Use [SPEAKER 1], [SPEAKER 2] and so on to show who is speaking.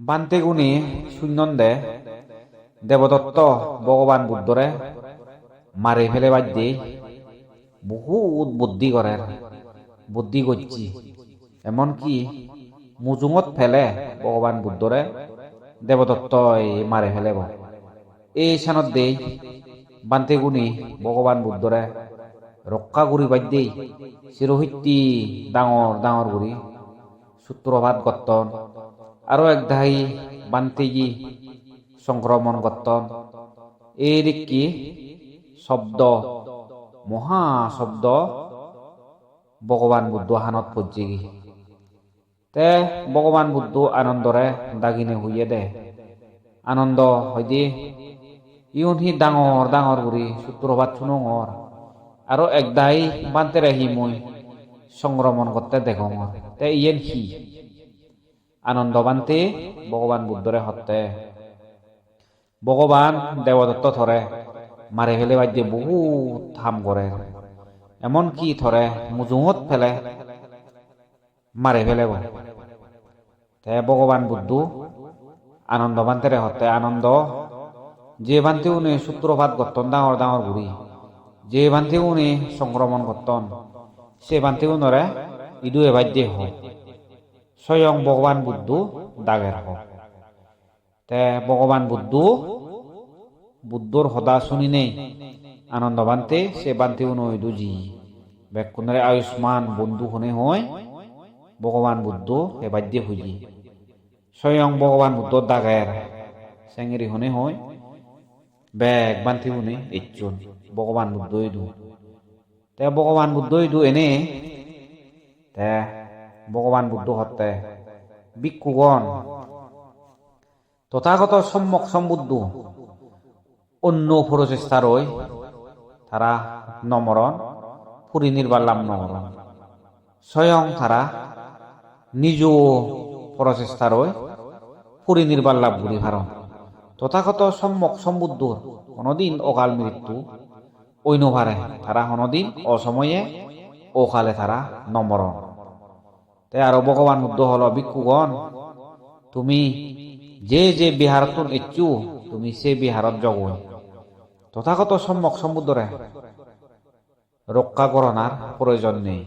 [SPEAKER 1] বান্তে গুণী শূন্যন্দে দেবদত্ত ভগবান বুদ্ধরে মারি ফেলে বাদ্যে বহুত বুদ্ধি করে বুদ্ধি করছি এমনকি মুজুঙত ফেলে ভগবান বুদ্ধরে দেবদত্ত মারে ফেলেব এই সানত দেই বান্তে গুণী ভগবান বুদ্ধরে রক্ষা করি বাদ্যেই চিরহিত্যি ডাঙর ডাঙর গুড়ি সূত্রপাত গত্তন আরো এক দাহি বান্তেগি সংক্রমণ গত্তন এই দিকি শব্দ মহা শব্দ ভগবান বুদ্ধ হানত পজ্জিগি তে ভগবান বুদ্ধ আনন্দরে দাগিনে হুইয়ে দে আনন্দ হইদি ইউন হি ডাঙর ডাঙর গুড়ি সূত্রপাত শুনঙর আরো একদাই বান্তে রাহি মই সংক্রমণ করতে দেখো তে ইয়েন হি আনন্দ বান্তে ভগবান বুদ্ধরে হত্যে ভগবান দেবদত্ত থরে মারে ফেলে বাদ্যে বহুত হাম করে এমনকি থরে মুজুঙত ফেলে মারে ফেলে তে ভগবান বুদ্ধ আনন্দ বান্তেরে হত্যে আনন্দ যে বান্তে উনি সূত্রপাত গত্তন ডাঙর ডাঙর গুড়ি যে বান্তে উনি সংক্রমণ গত্তন সে বান্তে উনরে ইদুয়ে বাদ্যে হয় স্বয়ং ভগবান বুদ্ধ দাগের হোক তে ভগবান বুদ্ধর হদা শুনি নেই আনন্দ বান্তে সে বান্তে উনই দুজি বেকুনরে আয়ুষ্মান বন্ধু হনে হয় ভগবান বুদ্ধ এ বাদ্যে হুজি স্বয়ং ভগবান বুদ্ধ দাগের সেঙ্গেরি হনে হয় বেগ বান্তে উনি ইচ্ছুন ভগবান বুদ্ধ ইদু তে ভগবান বুদ্ধ ইদু এনে তে ভগবান বুদ্ধ হত্যে ভিক্ষুগণ তথাগত সম্যক সম্বুদ্ধ অন্য প্রচেষ্টারই তারা নমরণ পুরী নির্বাল্লাম নমরণ স্বয়ং তারা নিজ প্রচেষ্টারই পুরী নির্বাল্লাভ ঘুরি ভারণ তথাগত সম্যক সম্বুদ্ধ কোনদিন অকাল মৃত্যু ঐনভারে তারা কোনদিন অসময়ে অকালে তারা নমরণ তে আরো ভগবান বুদ্ধ হল ভিক্ষুগণ তুমি যে যে বিহারত ইচ্ছু তুমি সে বিহারত জগই তথাগত সম্যক সম্বুদ্ধরে রক্ষা করণার প্রয়োজন নেই।